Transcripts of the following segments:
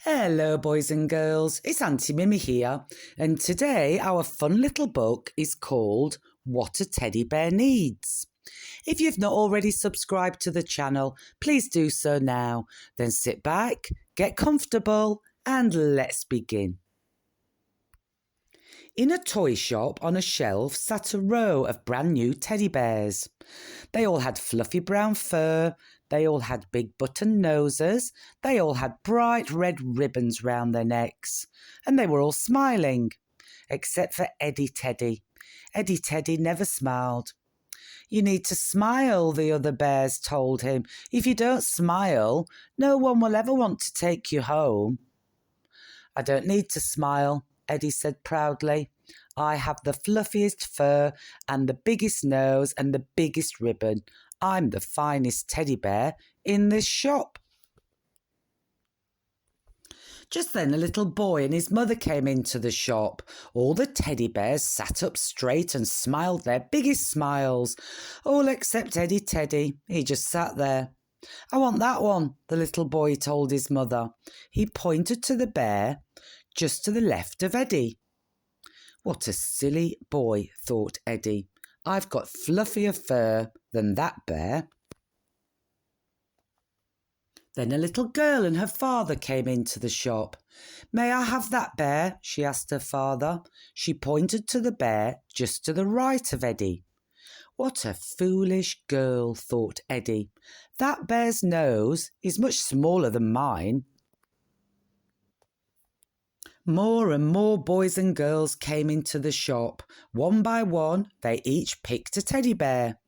Hello boys and girls, it's Aunty Mimmi here, and today our fun little book is called What a Teddy Bear Needs. If you've not already subscribed to the channel, please do so now. Then sit back, get comfortable, and let's begin. In a toy shop on a shelf sat a row of brand new teddy bears. They all had fluffy brown fur, they all had big button noses, they all had bright red ribbons round their necks, and they were all smiling, except for Eddie Teddy. Eddie Teddy never smiled. You need to smile, the other bears told him. If you don't smile, no one will ever want to take you home. I don't need to smile, Eddie said proudly. I have the fluffiest fur and the biggest nose and the biggest ribbon. I'm the finest teddy bear in this shop. Just then a little boy and his mother came into the shop. All the teddy bears sat up straight and smiled their biggest smiles, all except Eddie Teddy. He just sat there. I want that one, the little boy told his mother. He pointed to the bear just to the left of Eddie. What a silly boy, thought Eddie. I've got fluffier fur than that bear. Then a little girl and her father came into the shop. May I have that bear? She asked her father. She pointed to the bear just to the right of Eddie. What a foolish girl, thought Eddie. That bear's nose is much smaller than mine. More and more boys and girls came into the shop. One by one, they each picked a teddy bear.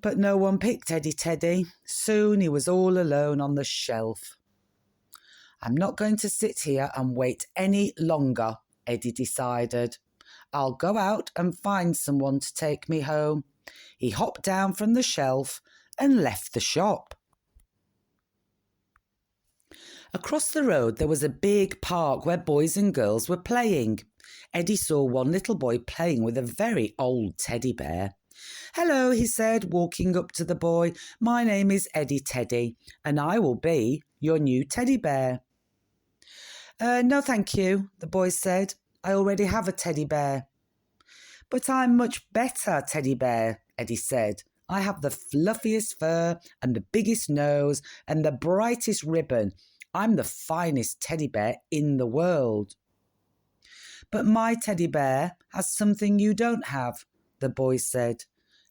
But no one picked Eddie Teddy. Soon he was all alone on the shelf. I'm not going to sit here and wait any longer, Eddie decided. I'll go out and find someone to take me home. He hopped down from the shelf and left the shop. Across the road there was a big park where boys and girls were playing. Eddie saw one little boy playing with a very old teddy bear. Hello, he said, walking up to the boy. My name is Eddie Teddy, and I will be your new teddy bear. No, thank you, the boy said. I already have a teddy bear. But I'm much better, teddy bear, Eddie said. I have the fluffiest fur and the biggest nose and the brightest ribbon. I'm the finest teddy bear in the world. But my teddy bear has something you don't have, the boy said,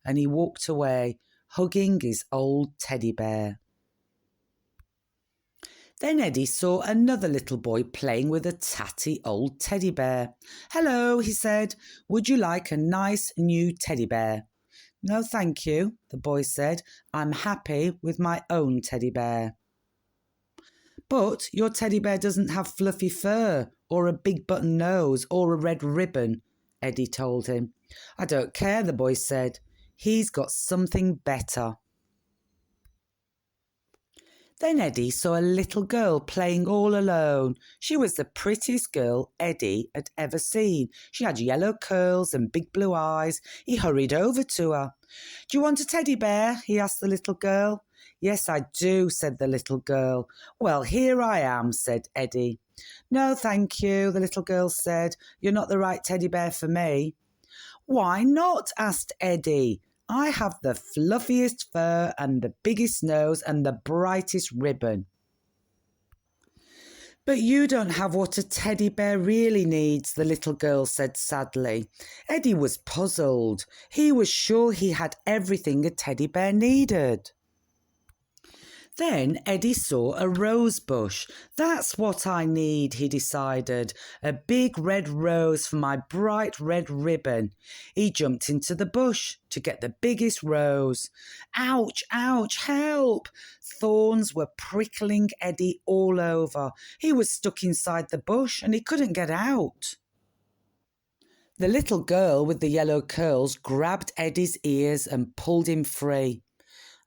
and he walked away, hugging his old teddy bear. Then Eddie saw another little boy playing with a tatty old teddy bear. Hello, he said. Would you like a nice new teddy bear? No, thank you, the boy said. I'm happy with my own teddy bear. But your teddy bear doesn't have fluffy fur or a big button nose or a red ribbon, Eddie told him. I don't care, the boy said. He's got something better. Then Eddie saw a little girl playing all alone. She was the prettiest girl Eddie had ever seen. She had yellow curls and big blue eyes. He hurried over to her. Do you want a teddy bear? He asked the little girl. Yes, I do, said the little girl. Well, here I am, said Eddie. No, thank you, the little girl said. You're not the right teddy bear for me. Why not? Asked Eddie. I have the fluffiest fur and the biggest nose and the brightest ribbon. But you don't have what a teddy bear really needs, the little girl said sadly. Eddie was puzzled. He was sure he had everything a teddy bear needed. Then Eddie saw a rose bush. That's what I need, he decided. A big red rose for my bright red ribbon. He jumped into the bush to get the biggest rose. Ouch, ouch, help! Thorns were prickling Eddie all over. He was stuck inside the bush and he couldn't get out. The little girl with the yellow curls grabbed Eddie's ears and pulled him free.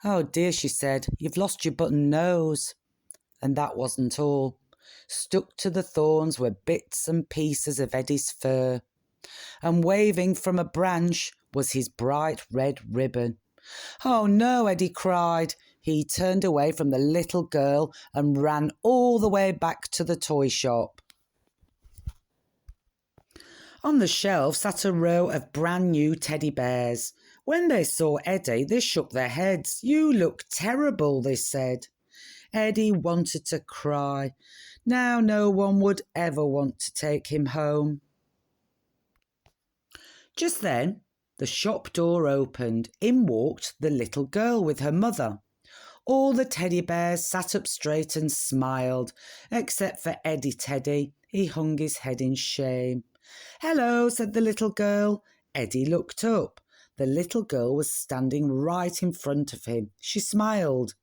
Oh dear, she said, you've lost your button nose. And that wasn't all. Stuck to the thorns were bits and pieces of Eddie's fur. And waving from a branch was his bright red ribbon. Oh no, Eddie cried. He turned away from the little girl and ran all the way back to the toy shop. On the shelf sat a row of brand new teddy bears. When they saw Eddie, they shook their heads. "You look terrible," they said. Eddie wanted to cry. Now no one would ever want to take him home. Just then, the shop door opened. In walked the little girl with her mother. All the teddy bears sat up straight and smiled, except for Eddie Teddy. He hung his head in shame. "Hello," said the little girl. Eddie looked up. The little girl was standing right in front of him. She smiled,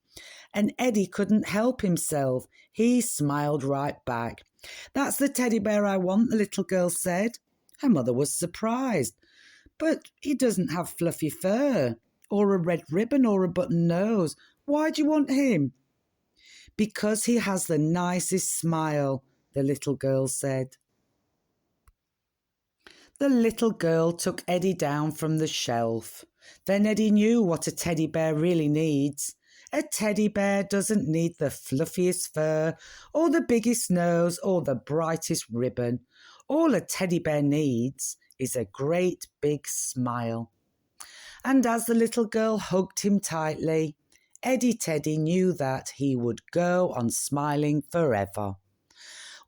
and Eddie couldn't help himself. He smiled right back. "That's the teddy bear I want," the little girl said. Her mother was surprised. "But he doesn't have fluffy fur, or a red ribbon, or a button nose. Why do you want him?" "Because he has the nicest smile," the little girl said. The little girl took Eddie down from the shelf. Then Eddie knew what a teddy bear really needs. A teddy bear doesn't need the fluffiest fur, or the biggest nose, or the brightest ribbon. All a teddy bear needs is a great big smile. And as the little girl hugged him tightly, Eddie Teddy knew that he would go on smiling forever.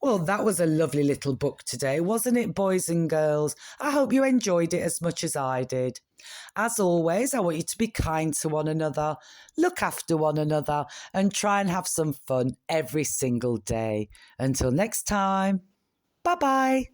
Well, that was a lovely little book today, wasn't it, boys and girls? I hope you enjoyed it as much as I did. As always, I want you to be kind to one another, look after one another, and try and have some fun every single day. Until next time, bye-bye.